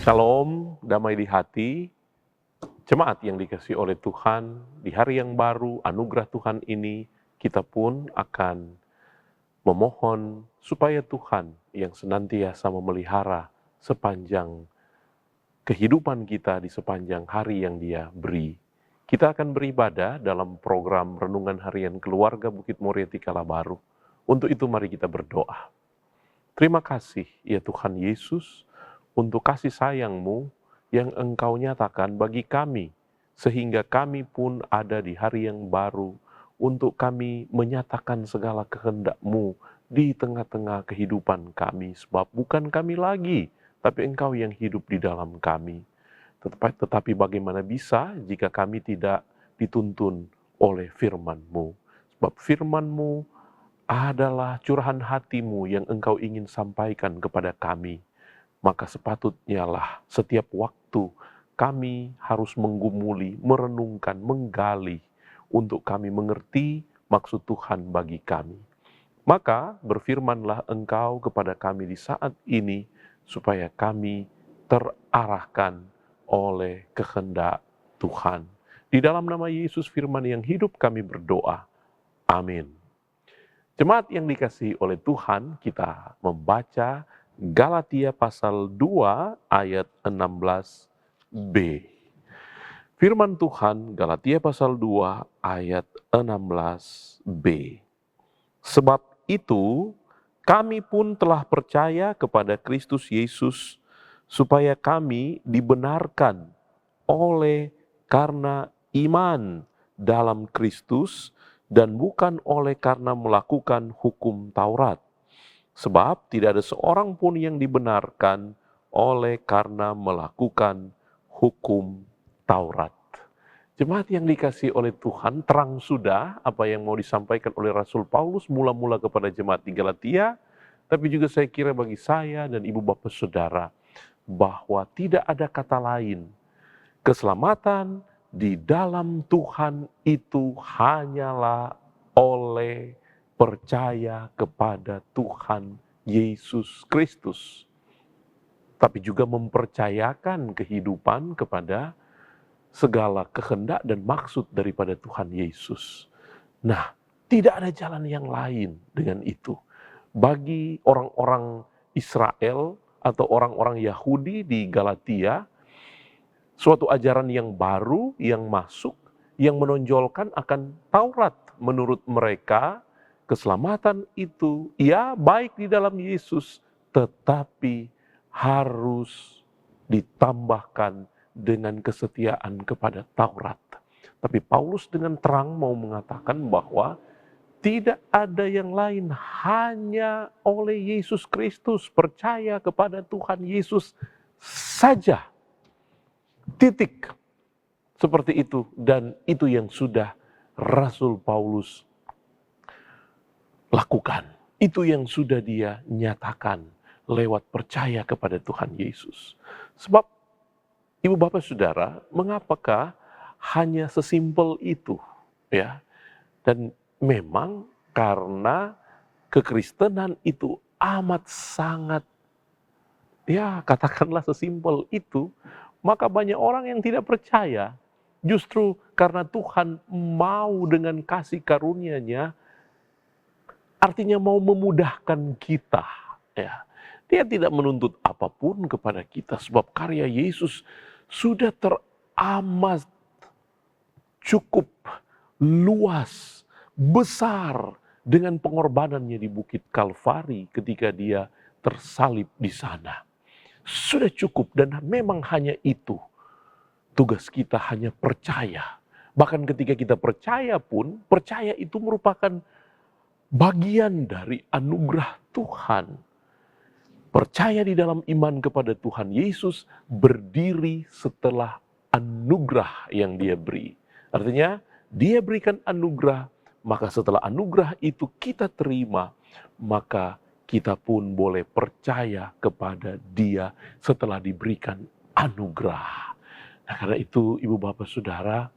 Shalom, damai di hati, jemaat yang dikasihi oleh Tuhan, di hari yang baru, anugerah Tuhan ini, kita pun akan memohon supaya Tuhan yang senantiasa memelihara sepanjang kehidupan kita di sepanjang hari yang Dia beri. Kita akan beribadah dalam program Renungan Harian Keluarga Bukit Muria Tikala Baru. Untuk itu mari kita berdoa. Terima kasih ya Tuhan Yesus, untuk kasih sayang-Mu yang Engkau nyatakan bagi kami, sehingga kami pun ada di hari yang baru untuk kami menyatakan segala kehendak-Mu di tengah-tengah kehidupan kami, sebab bukan kami lagi, tapi Engkau yang hidup di dalam kami. Tetapi bagaimana bisa jika kami tidak dituntun oleh firman-Mu? Sebab firman-Mu adalah curahan hati-Mu yang Engkau ingin sampaikan kepada kami. Maka sepatutnya lah setiap waktu kami harus menggumuli, merenungkan, menggali untuk kami mengerti maksud Tuhan bagi kami. Maka berfirmanlah Engkau kepada kami di saat ini supaya kami terarahkan oleh kehendak Tuhan. Di dalam nama Yesus firman yang hidup kami berdoa. Amin. Jemaat yang dikasihi oleh Tuhan, kita membaca Galatia pasal 2 ayat 16b. Firman Tuhan Galatia pasal 2 ayat 16b. Sebab itu kami pun telah percaya kepada Kristus Yesus supaya kami dibenarkan oleh karena iman dalam Kristus dan bukan oleh karena melakukan hukum Taurat. Sebab tidak ada seorang pun yang dibenarkan oleh karena melakukan hukum Taurat. Jemaat yang dikasihi oleh Tuhan, terang sudah apa yang mau disampaikan oleh Rasul Paulus mula-mula kepada jemaat di Galatia, tapi juga saya kira bagi saya dan ibu bapak saudara, bahwa tidak ada kata lain. Keselamatan di dalam Tuhan itu hanyalah oleh percaya kepada Tuhan Yesus Kristus. Tapi juga mempercayakan kehidupan kepada segala kehendak dan maksud daripada Tuhan Yesus. Nah, tidak ada jalan yang lain dengan itu. Bagi orang-orang Israel atau orang-orang Yahudi di Galatia, suatu ajaran yang baru yang masuk, yang menonjolkan akan Taurat. Menurut mereka, keselamatan itu ya baik di dalam Yesus, tetapi harus ditambahkan dengan kesetiaan kepada Taurat. Tapi Paulus dengan terang mau mengatakan bahwa tidak ada yang lain, hanya oleh Yesus Kristus, percaya kepada Tuhan Yesus saja. Titik. Seperti itu, dan itu yang sudah Rasul Paulus lakukan. Itu yang sudah dia nyatakan lewat percaya kepada Tuhan Yesus. Sebab, ibu bapak saudara, mengapakah hanya sesimpel itu? Ya, dan memang karena kekristenan itu amat sangat, ya katakanlah sesimpel itu, maka banyak orang yang tidak percaya. Justru karena Tuhan mau dengan kasih karunia-Nya, artinya mau memudahkan kita. Ya. Dia tidak menuntut apapun kepada kita, sebab karya Yesus sudah teramat cukup, luas, besar dengan pengorbanannya di Bukit Kalvari ketika dia tersalib di sana. Sudah cukup dan memang hanya itu. Tugas kita hanya percaya. Bahkan ketika kita percaya pun, percaya itu merupakan bagian dari anugerah Tuhan. Percaya di dalam iman kepada Tuhan Yesus berdiri setelah anugerah yang Dia beri. Artinya, Dia berikan anugerah, maka setelah anugerah itu kita terima, maka kita pun boleh percaya kepada Dia setelah diberikan anugerah. Nah, karena itu ibu bapak saudara,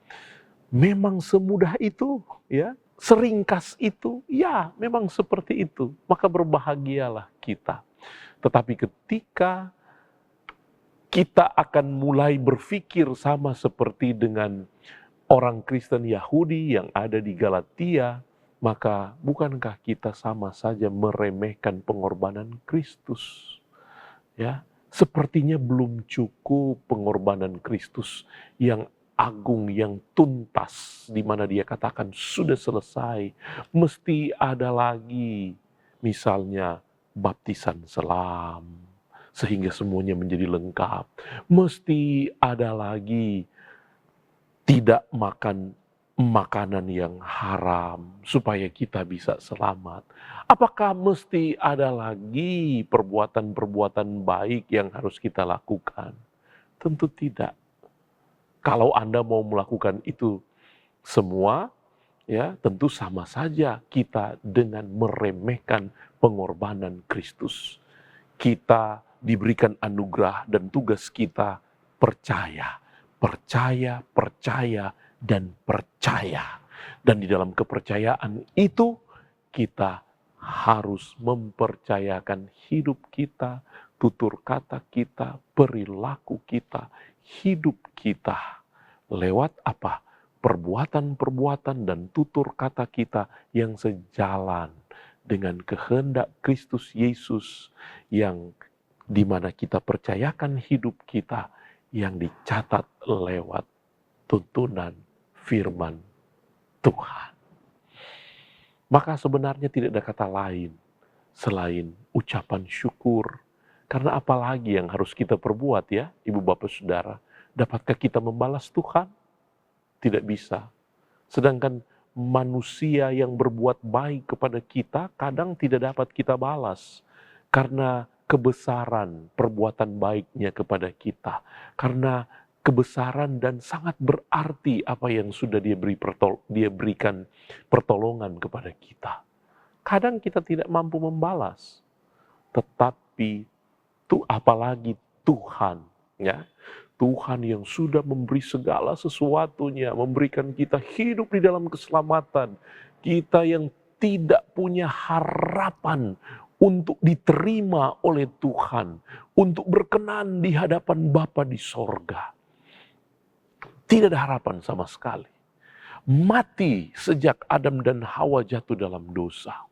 memang semudah itu, ya, seringkas itu, ya, memang seperti itu. Maka berbahagialah kita. Tetapi ketika kita akan mulai berpikir sama seperti dengan orang Kristen Yahudi yang ada di Galatia, maka bukankah kita sama saja meremehkan pengorbanan Kristus? Ya, sepertinya belum cukup pengorbanan Kristus yang agung, yang tuntas, di mana dia katakan sudah selesai. Mesti ada lagi, misalnya baptisan selam, sehingga semuanya menjadi lengkap. Mesti ada lagi tidak makan makanan yang haram supaya kita bisa selamat. Apakah mesti ada lagi perbuatan-perbuatan baik yang harus kita lakukan? Tentu tidak. Kalau Anda mau melakukan itu semua, ya tentu sama saja kita dengan meremehkan pengorbanan Kristus. Kita diberikan anugerah dan tugas kita percaya, percaya, percaya, dan percaya. Dan di dalam kepercayaan itu kita harus mempercayakan hidup kita, tutur kata kita, perilaku kita, hidup kita. Lewat apa? Perbuatan-perbuatan dan tutur kata kita yang sejalan dengan kehendak Kristus Yesus, yang dimana kita percayakan hidup kita yang dicatat lewat tuntunan firman Tuhan. Maka sebenarnya tidak ada kata lain selain ucapan syukur. Karena apalagi yang harus kita perbuat ya, Ibu Bapak Saudara? Dapatkah kita membalas Tuhan? Tidak bisa. Sedangkan manusia yang berbuat baik kepada kita kadang tidak dapat kita balas. Karena kebesaran perbuatan baiknya kepada kita. Karena kebesaran dan sangat berarti apa yang sudah dia berikan pertolongan kepada kita. Kadang kita tidak mampu membalas, tetapi apalagi Tuhan, ya, Tuhan yang sudah memberi segala sesuatunya, memberikan kita hidup di dalam keselamatan, kita yang tidak punya harapan untuk diterima oleh Tuhan, untuk berkenan di hadapan Bapa di sorga. Tidak ada harapan sama sekali. Mati sejak Adam dan Hawa jatuh dalam dosa.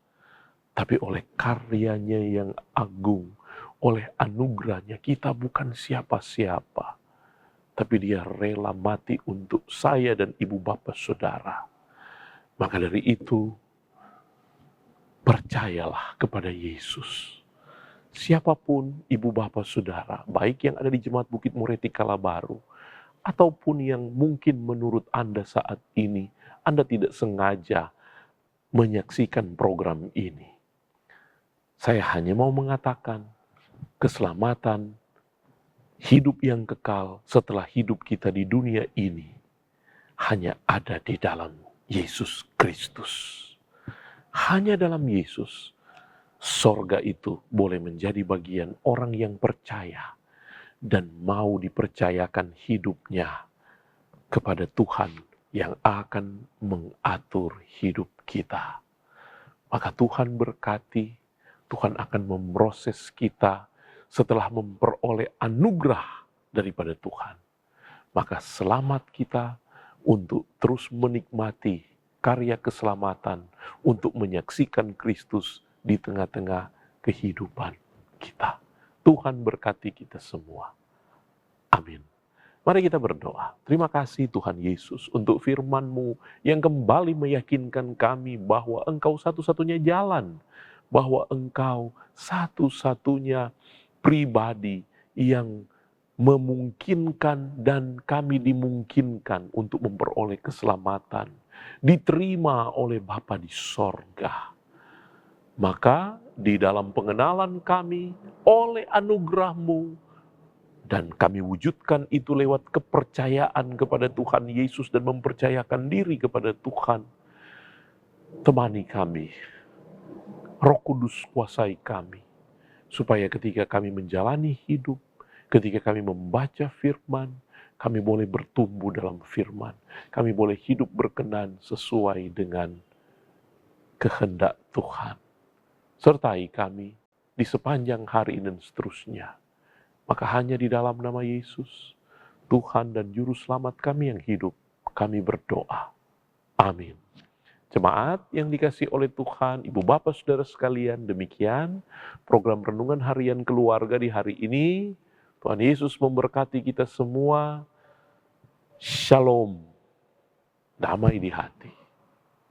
Tapi oleh karyanya yang agung, oleh anugerahnya, kita bukan siapa-siapa. Tapi dia rela mati untuk saya dan ibu bapak saudara. Maka dari itu, percayalah kepada Yesus. Siapapun ibu bapak saudara, baik yang ada di Jemaat Bukit Mureti Kalabaru, ataupun yang mungkin menurut Anda saat ini, Anda tidak sengaja menyaksikan program ini. Saya hanya mau mengatakan, keselamatan, hidup yang kekal setelah hidup kita di dunia ini, hanya ada di dalam Yesus Kristus. Hanya dalam Yesus, sorga itu boleh menjadi bagian orang yang percaya dan mau dipercayakan hidupnya kepada Tuhan yang akan mengatur hidup kita. Maka Tuhan berkati, Tuhan akan memproses kita setelah memperoleh anugerah daripada Tuhan. Maka selamat kita untuk terus menikmati karya keselamatan, untuk menyaksikan Kristus di tengah-tengah kehidupan kita. Tuhan berkati kita semua. Amin. Mari kita berdoa. Terima kasih Tuhan Yesus untuk firman-Mu yang kembali meyakinkan kami bahwa Engkau satu-satunya jalan, bahwa Engkau satu-satunya pribadi yang memungkinkan dan kami dimungkinkan untuk memperoleh keselamatan, diterima oleh Bapa di sorga. Maka di dalam pengenalan kami oleh anugerah-Mu, dan kami wujudkan itu lewat kepercayaan kepada Tuhan Yesus dan mempercayakan diri kepada Tuhan. Temani kami, Roh Kudus kuasai kami, supaya ketika kami menjalani hidup, ketika kami membaca firman, kami boleh bertumbuh dalam firman. Kami boleh hidup berkenan sesuai dengan kehendak Tuhan. Sertai kami di sepanjang hari dan seterusnya. Maka hanya di dalam nama Yesus, Tuhan dan Juru Selamat kami yang hidup, kami berdoa. Amin. Jemaat yang dikasihi oleh Tuhan, Ibu Bapak Saudara sekalian, demikian program Renungan Harian Keluarga di hari ini. Tuhan Yesus memberkati kita semua. Shalom, damai di hati.